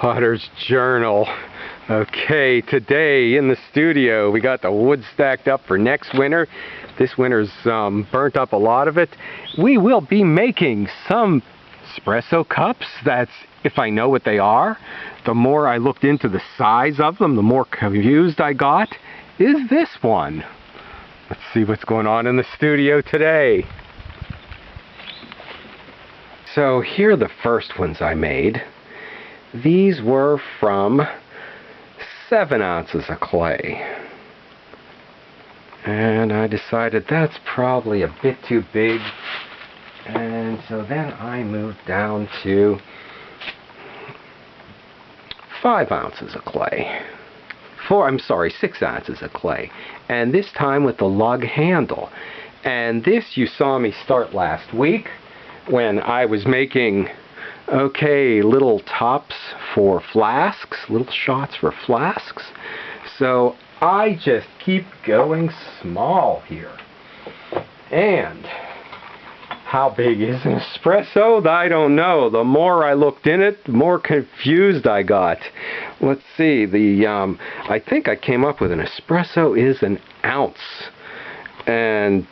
Potter's Journal. Okay, today in the studio we got the wood stacked up for next winter. This winter's burnt up a lot of it. We will be making some espresso cups. That's if I know what they are. The more I looked into the size of them, the more confused I got. Is this one? Let's see what's going on in the studio today. So here are the first ones I made. These were from 7 ounces of clay. And I decided that's probably a bit too big. And so then I moved down to 5 ounces of clay. 6 ounces of clay. And this time with the lug handle. And this you saw me start last week when I was making little tops for flasks, little shots for flasks. So I just keep going small here. And how big is an espresso? I don't know. The more I looked in it, the more confused I got. Let's see. I think I came up with an espresso is an ounce. And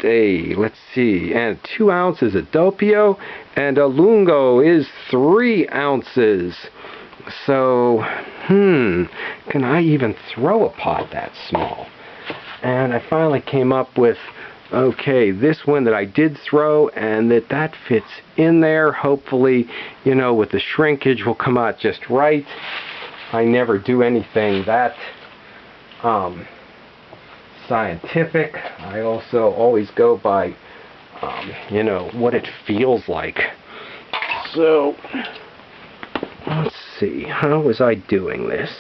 let's see, and 2 ounces of doppio, and a lungo is 3 ounces. So, can I even throw a pot that small? And I finally came up with, this one that I did throw, and that fits in there. Hopefully, with the shrinkage will come out just right. I never do anything that, scientific. I also always go by, what it feels like. So, let's see, how was I doing this?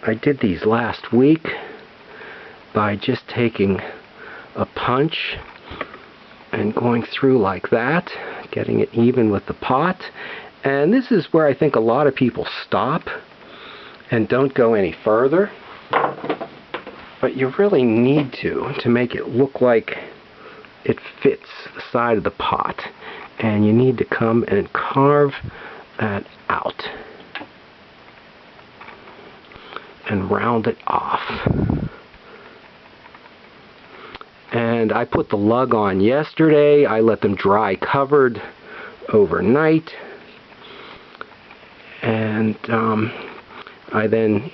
I did these last week by just taking a punch and going through like that, getting it even with the pot. And this is where I think a lot of people stop and don't go any further. But you really need to make it look like it fits the side of the pot. And you need to come and carve that out and round it off. And I put the lug on yesterday. I let them dry covered overnight. And I then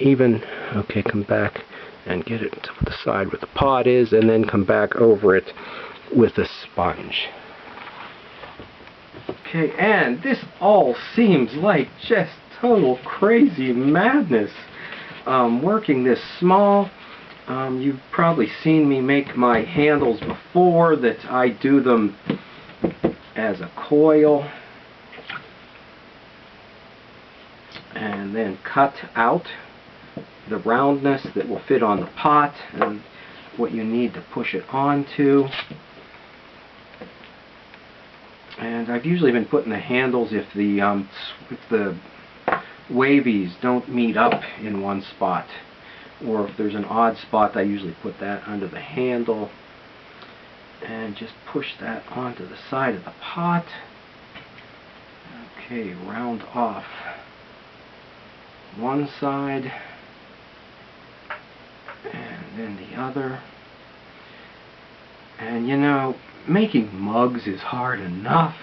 come back and get it to the side where the pot is, and then come back over it with a sponge. Okay, and this all seems like just total crazy madness. Working this small, you've probably seen me make my handles before, that I do them as a coil and then cut out the roundness that will fit on the pot and what you need to push it onto. And I've usually been putting the handles if the wavies don't meet up in one spot, or if there's an odd spot, I usually put that under the handle and just push that onto the side of the pot. Okay, round off one side and then the other. And making mugs is hard enough.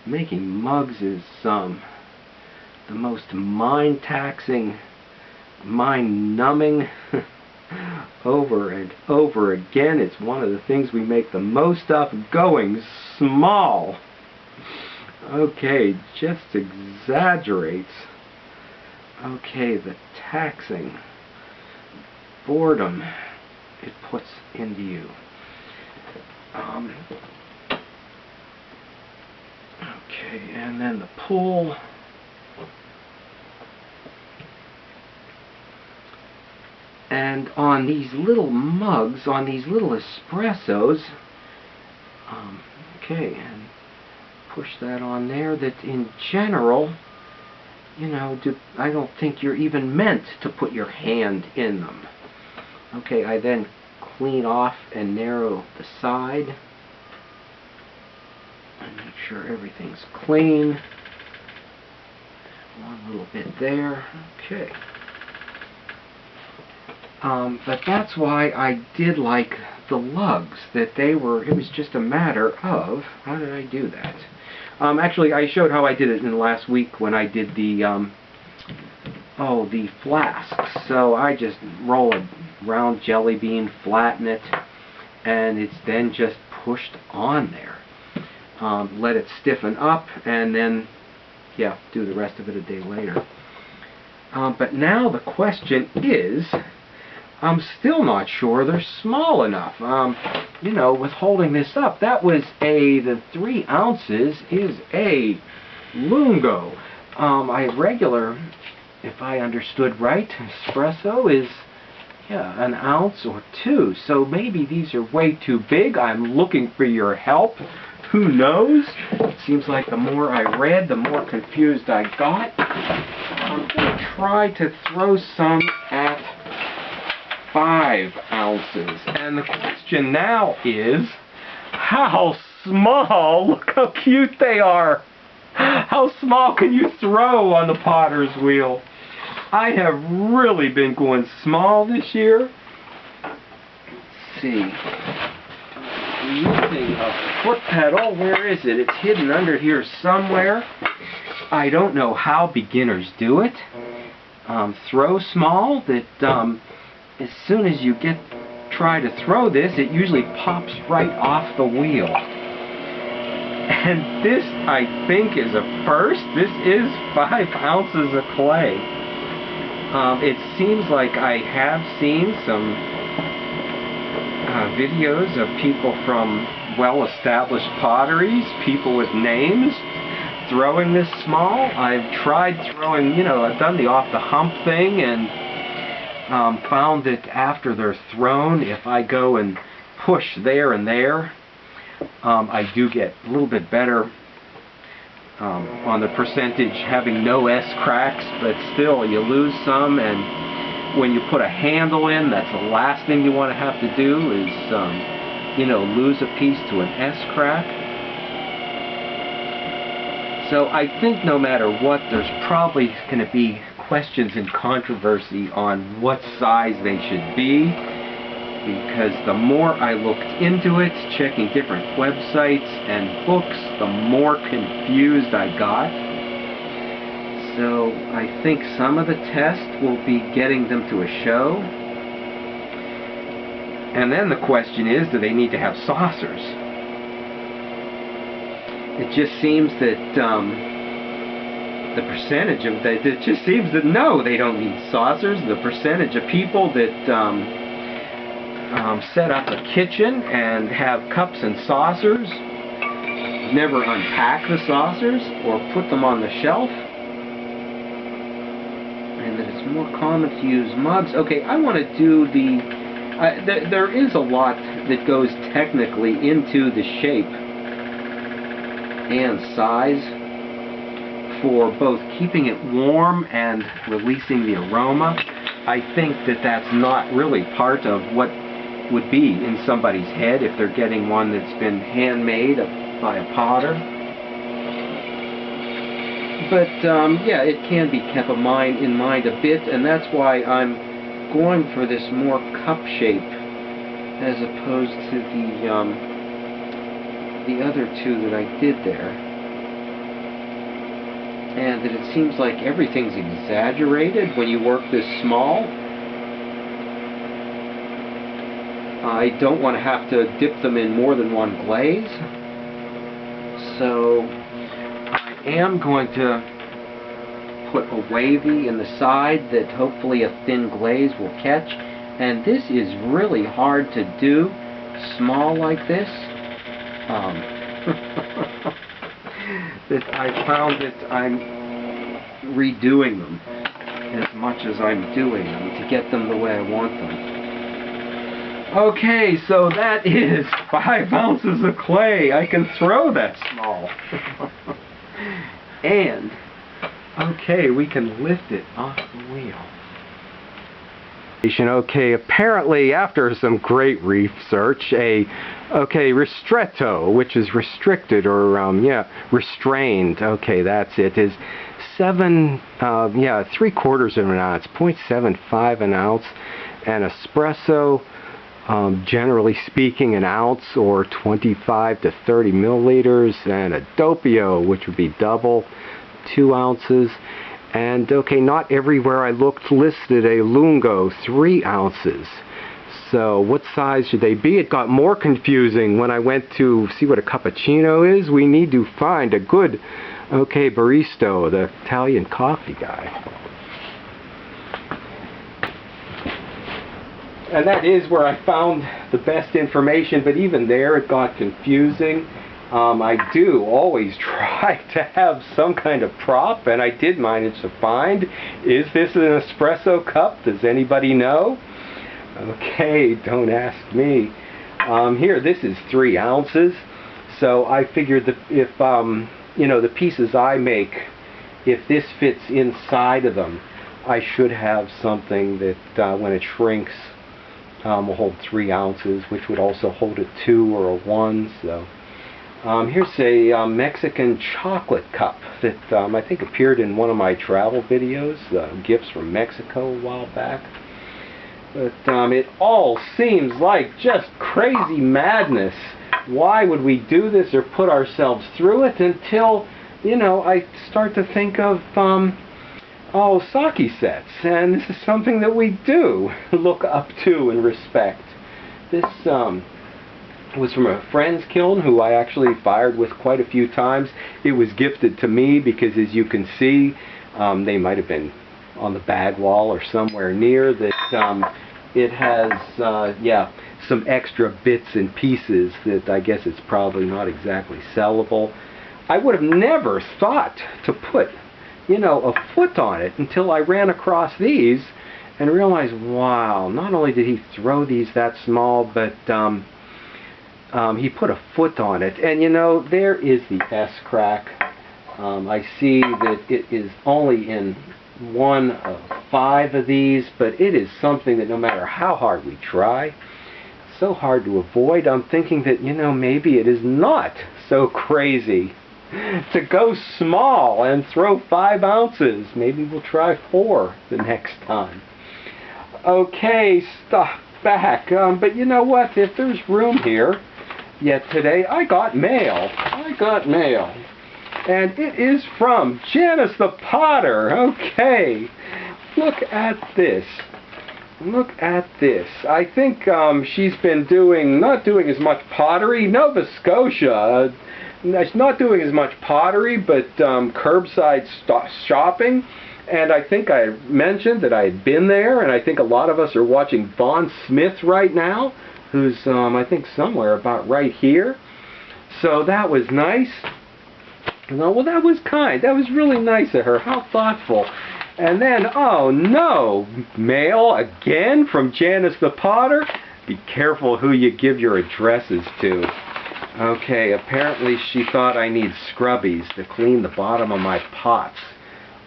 Making mugs is the most mind-taxing, mind-numbing over and over again. It's one of the things we make the most of, going small. Okay, just exaggerates. Okay, the taxing boredom it puts into you. Okay, and then the pull. And on these little mugs, on these little espressos, and push that on there, that in general, I don't think you're even meant to put your hand in them. Okay, I then clean off and narrow the side and make sure everything's clean. One little bit there. Okay. But that's why I did like the lugs, that it was just a matter of, how did I do that? Actually, I showed how I did it in last week when I did the flasks. So I just roll a round jelly bean, flatten it, and it's then just pushed on there. Let it stiffen up, and then, yeah, do the rest of it a day later. But now the question is, I'm still not sure they're small enough. You know, with holding this up, the 3 ounces is a lungo. Regular, if I understood right, espresso is, yeah, 1 ounce or 2. So maybe these are way too big. I'm looking for your help. Who knows? It seems like the more I read, the more confused I got. I'm going to try to throw some at 5 ounces. And the question now is, how small? Look how cute they are. How small can you throw on the potter's wheel? I have really been going small this year. Let's see. Using a foot pedal. Where is it? It's hidden under here somewhere. I don't know how beginners do it. Throw small. That as soon as you try to throw this, it usually pops right off the wheel. And this, I think, is a first. This is 5 ounces of clay. It seems like I have seen some videos of people from well-established potteries, people with names, throwing this small. I've tried throwing, I've done the off-the-hump thing, and found that after they're thrown, if I go and push there and there, I do get a little bit better on the percentage, having no S cracks, but still you lose some. And when you put a handle in, that's the last thing you want to have to do is lose a piece to an S crack. So I think no matter what, there's probably going to be questions and controversy on what size they should be, because the more I looked into it, checking different websites and books, the more confused I got. So I think some of the test will be getting them to a show. And then the question is, do they need to have saucers? It just seems that the percentage of that, it just seems that no, they don't need saucers. The percentage of people that set up a kitchen and have cups and saucers never unpack the saucers or put them on the shelf, and that it's more common to use mugs. Okay, I want to do there is a lot that goes technically into the shape and size for both keeping it warm and releasing the aroma. I think that that's not really part of what would be in somebody's head if they're getting one that's been handmade by a potter. But yeah, it can be kept in mind a bit, and that's why I'm going for this more cup shape as opposed to the other two that I did there. And that it seems like everything's exaggerated when you work this small. I don't want to have to dip them in more than one glaze. So I am going to put a wavy in the side that hopefully a thin glaze will catch. And this is really hard to do, small like this. That I found that I'm redoing them as much as I'm doing them to get them the way I want them. Okay, so that is 5 ounces of clay. I can throw that small. And, okay, we can lift it off the wheel. Okay, apparently after some great research, ristretto, which is restricted or, restrained, okay, that's it, is 3/4 of an ounce, 0.75 an ounce, and espresso, generally speaking, an ounce or 25 to 30 milliliters, and a doppio, which would be double, 2 ounces. And okay, not everywhere I looked listed a lungo, 3 ounces. So what size should they be? It got more confusing when I went to see what a cappuccino is. We need to find a good, okay, barista, the Italian coffee guy. And that is where I found the best information, but even there it got confusing. I do always try to have some kind of prop, and I did manage to find, is this an espresso cup? Does anybody know? Okay, don't ask me. Here, this is 3 ounces. So I figured that if, the pieces I make, if this fits inside of them, I should have something that when it shrinks will hold 3 ounces, which would also hold a 2 or a 1. So here's a Mexican chocolate cup that I think appeared in one of my travel videos, gifts from Mexico a while back. But it all seems like just crazy madness. Why would we do this or put ourselves through it until, I start to think of, sake sets. And this is something that we do look up to and respect. This was from a friend's kiln who I actually fired with quite a few times. It was gifted to me because, as you can see, they might have been on the bag wall or somewhere near that. It has, some extra bits and pieces that I guess it's probably not exactly sellable. I would have never thought to put, a foot on it until I ran across these and realized, wow, not only did he throw these that small, but he put a foot on it. And there is the S-crack. I see that it is only in 1 of 5 of these, but it is something that no matter how hard we try, it's so hard to avoid. I'm thinking that, maybe it is not so crazy to go small and throw 5 ounces. Maybe we'll try 4 the next time. Okay, stop back. But you know what? If there's room here, yet today I got mail. And it is from Janice the Potter. Okay, look at this. I think she's been not doing as much pottery. Nova Scotia, not doing as much pottery, but curbside shopping. And I think I mentioned that I had been there, and I think a lot of us are watching Vaughn Smith right now, who's, I think, somewhere about right here. So that was nice. Well, that was kind. That was really nice of her. How thoughtful. And then, oh no, mail again from Janice the Potter. Be careful who you give your addresses to. Okay, apparently she thought I need scrubbies to clean the bottom of my pots.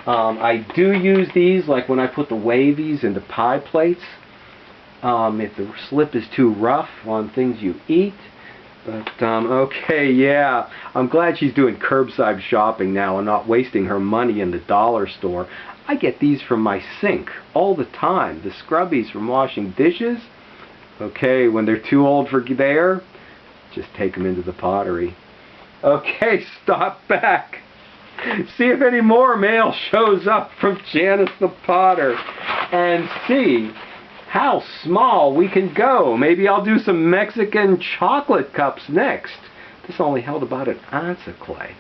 I do use these, like when I put the wavies into pie plates. If the slip is too rough on things you eat. But, okay, yeah, I'm glad she's doing curbside shopping now and not wasting her money in the dollar store. I get these from my sink all the time, the scrubbies from washing dishes. Okay, when they're too old for there, just take them into the pottery. Okay, stop back. See if any more mail shows up from Janice the Potter. And see how small we can go. Maybe I'll do some Mexican chocolate cups next. This only held about 1 ounce of clay.